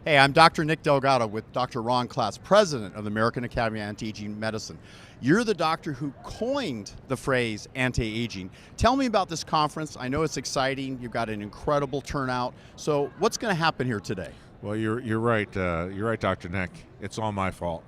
Hey, I'm Dr. Nick Delgado with Dr. Ron Klatz, president of the American Academy of Anti-Aging Medicine. You're the doctor who coined the phrase anti-aging. Tell me about this conference. I know it's exciting. You've got an incredible turnout. So what's going to happen here today? Well, you're right. You're right, Dr. Nick. It's all my fault.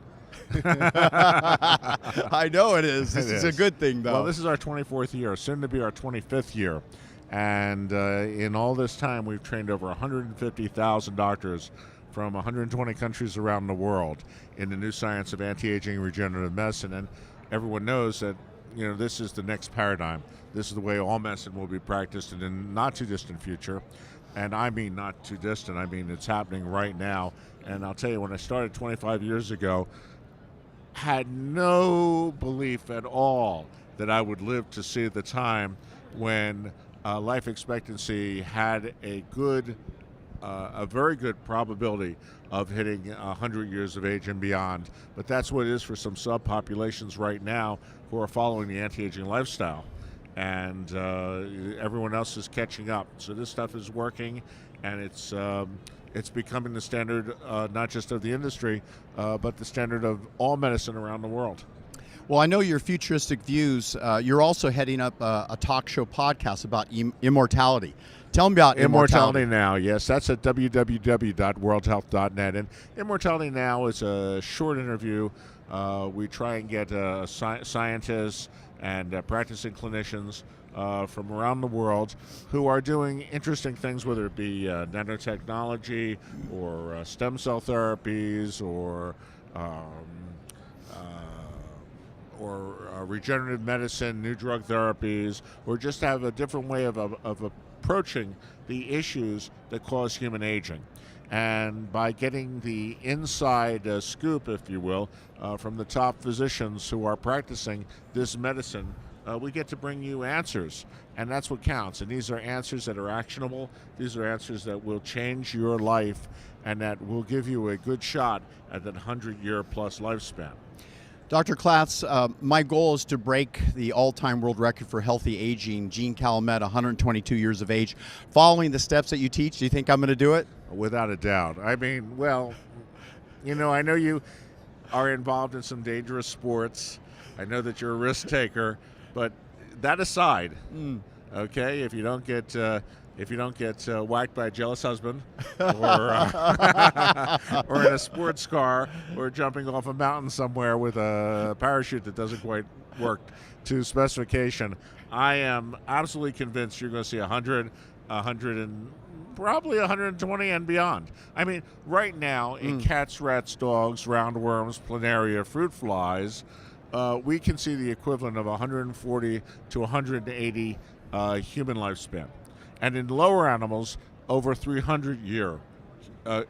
I know it is. This is a good thing, though. Well, this is our 24th year, soon to be our 25th year. And in all this time, we've trained over 150,000 doctors from 120 countries around the world in the new science of anti-aging and regenerative medicine. And everyone knows that, this is the next paradigm. This is the way all medicine will be practiced in the not too distant future. And I mean not too distant. I mean it's happening right now. And I'll tell you, when I started 25 years ago, had no belief at all that I would live to see the time when life expectancy had a very good probability of hitting 100 years of age and beyond. But that's what it is for some subpopulations right now who are following the anti-aging lifestyle. And everyone else is catching up. So this stuff is working, and it's becoming the standard, not just of the industry, but the standard of all medicine around the world. Well, I know your futuristic views. You're also heading up a talk show podcast about immortality. Tell me about Immortality Now. Yes, that's at www.worldhealth.net. And Immortality Now is a short interview. We try and get scientists and practicing clinicians from around the world who are doing interesting things, whether it be nanotechnology or stem cell therapies or regenerative medicine, new drug therapies, or just have a different way of approaching the issues that cause human aging. And by getting the inside scoop, if you will, from the top physicians who are practicing this medicine, we get to bring you answers, and that's what counts. And these are answers that are actionable. These are answers that will change your life and that will give you a good shot at that 100-year-plus lifespan. Dr. Klatz, my goal is to break the all-time world record for healthy aging. Gene Calumet, 122 years of age. Following the steps that you teach, do you think I'm going to do it? Without a doubt. I mean, well, I know you are involved in some dangerous sports. I know that you're a risk taker, but that aside, okay, if you don't get whacked by a jealous husband, or in a sports car, or jumping off a mountain somewhere with a parachute that doesn't quite work to specification, I am absolutely convinced you're going to see 100 and probably 120 and beyond. I mean, right now in cats, rats, dogs, roundworms, planaria, fruit flies, we can see the equivalent of 140 to 180 human lifespan. And in lower animals, over 300-year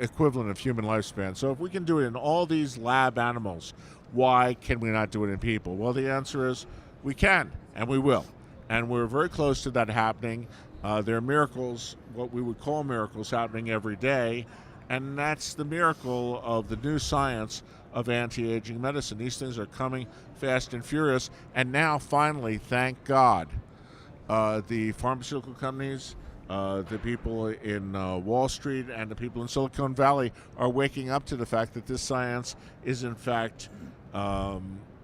equivalent of human lifespan. So if we can do it in all these lab animals, why can we not do it in people? Well, the answer is we can, and we will. And we're very close to that happening. There are miracles, what we would call miracles, happening every day. And that's the miracle of the new science of anti-aging medicine. These things are coming fast and furious. And now, finally, thank God, the pharmaceutical companies, the people in Wall Street, and the people in Silicon Valley are waking up to the fact that this science is, in fact,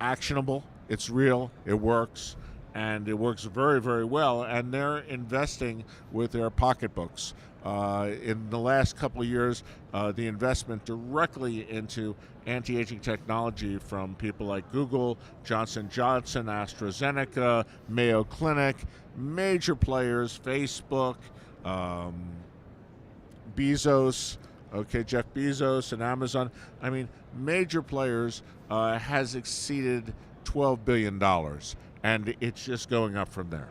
actionable. It's real. It works. And it works very, very well. And they're investing with their pocketbooks. In the last couple of years, the investment directly into anti-aging technology from people like Google, Johnson & Johnson, AstraZeneca, Mayo Clinic, major players, Facebook, Bezos, Jeff Bezos and Amazon. I mean, major players has exceeded $12 billion, and it's just going up from there.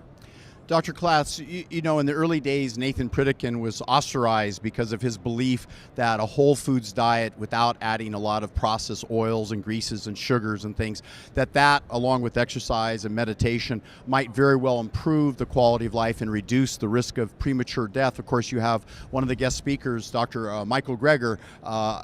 Dr. Klatz, you know, in the early days, Nathan Pritikin was ostracized because of his belief that a whole foods diet without adding a lot of processed oils and greases and sugars and things, that along with exercise and meditation might very well improve the quality of life and reduce the risk of premature death. Of course, you have one of the guest speakers, Dr. Michael Greger,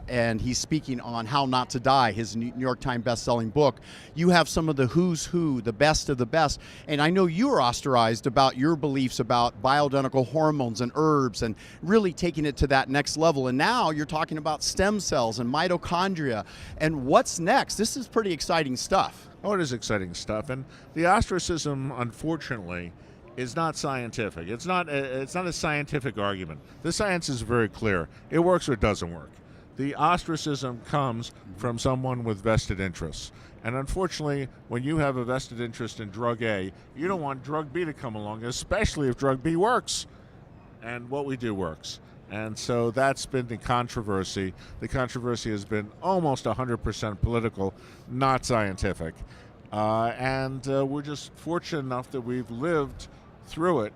and he's speaking on How Not to Die, his New York Times best-selling book. You have some of the who's who, the best of the best, and I know you were ostracized about about your beliefs about bioidentical hormones and herbs and really taking it to that next level. And now you're talking about stem cells and mitochondria. And what's next? This is pretty exciting stuff. Oh, it is exciting stuff. And the ostracism, unfortunately, is not scientific. It's not a scientific argument. The science is very clear. It works or it doesn't work. The ostracism comes from someone with vested interests. And unfortunately, when you have a vested interest in drug A, you don't want drug B to come along, especially if drug B works. And what we do works. And so that's been the controversy. The controversy has been almost 100% political, not scientific. And we're just fortunate enough that we've lived through it,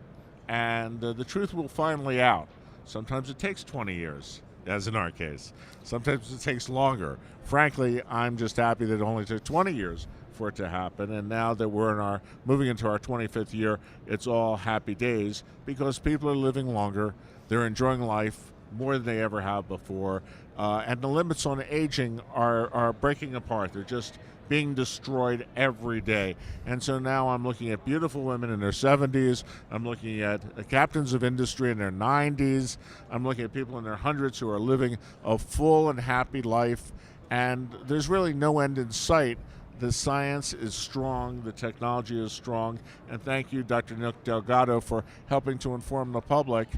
and the truth will finally out. Sometimes it takes 20 years, as in our case. Sometimes it takes longer. Frankly, I'm just happy that it only took 20 years for it to happen, and now that we're moving into our 25th year, it's all happy days because people are living longer, they're enjoying life more than they ever have before, and the limits on aging are breaking apart. They're just being destroyed every day. And so now I'm looking at beautiful women in their 70s. I'm looking at captains of industry in their 90s. I'm looking at people in their hundreds who are living a full and happy life. And there's really no end in sight. The science is strong. The technology is strong. And thank you, Dr. Nick Delgado, for helping to inform the public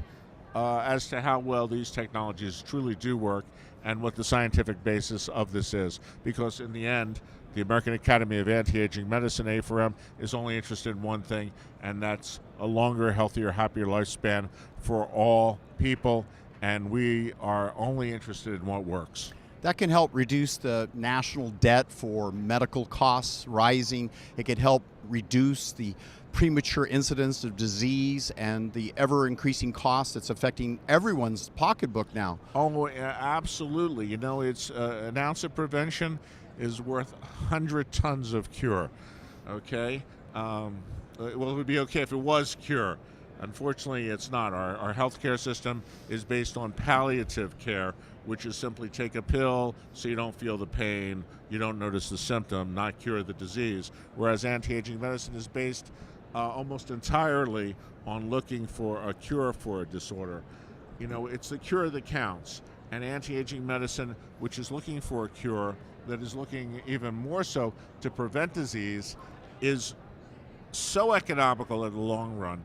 as to how well these technologies truly do work and what the scientific basis of this is. Because in the end, the American Academy of Anti-Aging Medicine, A4M, is only interested in one thing, and that's a longer, healthier, happier lifespan for all people, and we are only interested in what works. That can help reduce the national debt for medical costs rising. It could help reduce the premature incidence of disease and the ever-increasing cost that's affecting everyone's pocketbook now. Oh, absolutely. You know, it's an ounce of prevention is worth 100 tons of cure, okay? Well, it would be okay if it was cure. Unfortunately, it's not. Our healthcare system is based on palliative care, which is simply take a pill so you don't feel the pain, you don't notice the symptom, not cure the disease, whereas anti-aging medicine is based almost entirely on looking for a cure for a disorder. You know, it's the cure that counts, and anti-aging medicine, which is looking for a cure, that is looking even more so to prevent disease, is so economical in the long run.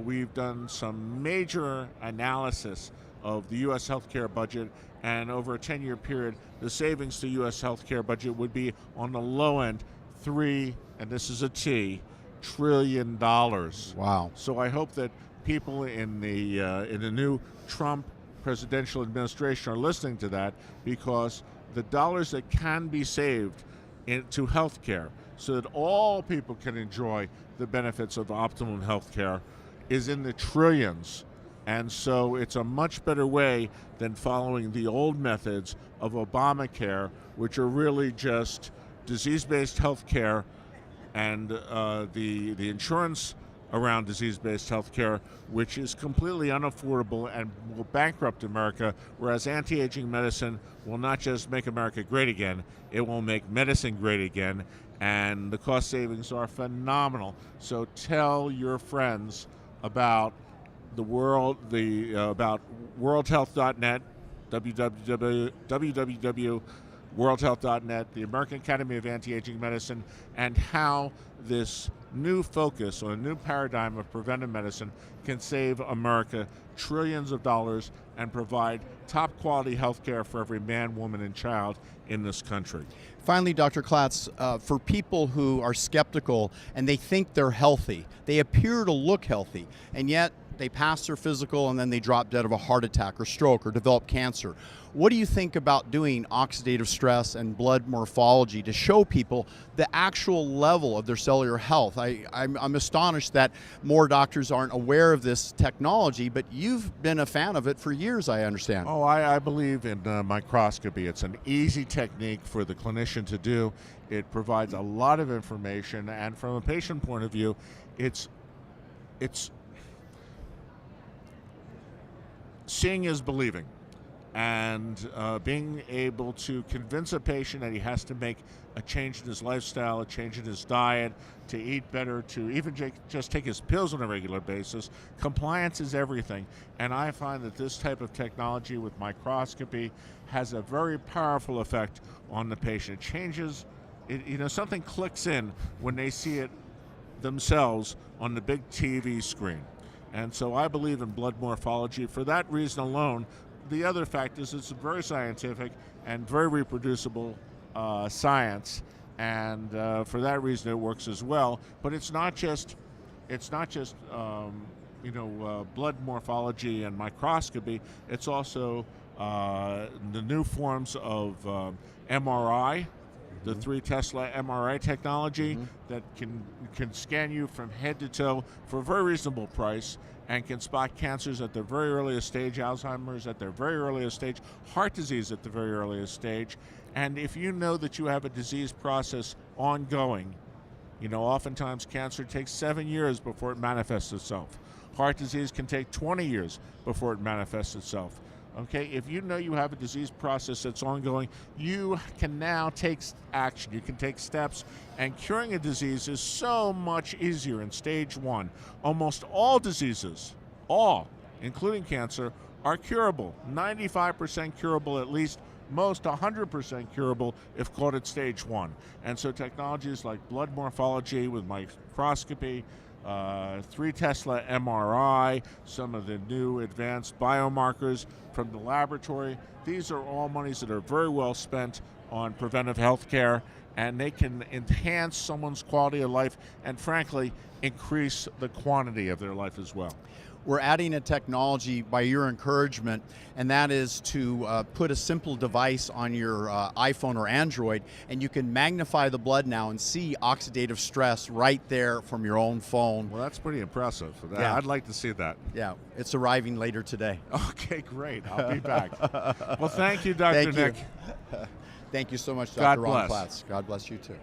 We've done some major analysis of the U.S. healthcare budget, and over a 10-year period, the savings to U.S. healthcare budget would be on the low end and this is a T, $1 trillion. Wow. So I hope that people in the new Trump presidential administration are listening to that, because the dollars that can be saved into health care so that all people can enjoy the benefits of optimum health care is in the trillions. And so it's a much better way than following the old methods of Obamacare, which are really just disease-based health care and the insurance around disease-based health care, which is completely unaffordable and will bankrupt America, whereas anti-aging medicine will not just make America great again, it will make medicine great again, and the cost savings are phenomenal. So tell your friends about about worldhealth.net, www.worldhealth.net, the American Academy of Anti-Aging Medicine, and how this new focus on a new paradigm of preventive medicine can save America trillions of dollars and provide top quality health care for every man, woman, and child in this country. Finally, Dr. Klatz, for people who are skeptical and they think they're healthy, they appear to look healthy, and yet they pass their physical and then they drop dead of a heart attack or stroke or develop cancer. What do you think about doing oxidative stress and blood morphology to show people the actual level of their cellular health? I'm astonished that more doctors aren't aware of this technology, but you've been a fan of it for years, I understand. Oh, I believe in microscopy. It's an easy technique for the clinician to do. It provides a lot of information, and from a patient point of view, it's seeing is believing. and being able to convince a patient that he has to make a change in his lifestyle, a change in his diet, to eat better, to even just take his pills on a regular basis. Compliance is everything. And I find that this type of technology with microscopy has a very powerful effect on the patient. It changes, something clicks in when they see it themselves on the big TV screen. And so I believe in blood morphology for that reason alone. The other fact is it's very scientific and very reproducible science, and for that reason it works as well. But it's not just blood morphology and microscopy. It's also the new forms of MRI, the 3 Tesla MRI technology that can scan you from head to toe for a very reasonable price and can spot cancers at their very earliest stage, Alzheimer's at their very earliest stage, heart disease at the very earliest stage. And if you know that you have a disease process ongoing, oftentimes cancer takes 7 years before it manifests itself. Heart disease can take 20 years before it manifests itself. Okay, if you know you have a disease process that's ongoing, you can now take action. You can take steps, and curing a disease is so much easier in stage 1. Almost all diseases, including cancer, are curable. 95% curable at least, most 100% curable if caught at stage 1. And so technologies like blood morphology with microscopy, 3 Tesla MRI, some of the new advanced biomarkers from the laboratory. These are all monies that are very well spent on preventive health care, and they can enhance someone's quality of life and, frankly, increase the quantity of their life as well. We're adding a technology by your encouragement, and that is to put a simple device on your iPhone or Android, and you can magnify the blood now and see oxidative stress right there from your own phone. Well, that's pretty impressive. Yeah. I'd like to see that. Yeah, it's arriving later today. Okay, great. I'll be back. Well, thank you, Dr. Nick. Thank you so much, God Dr. Ron bless. Klatz. God bless you too.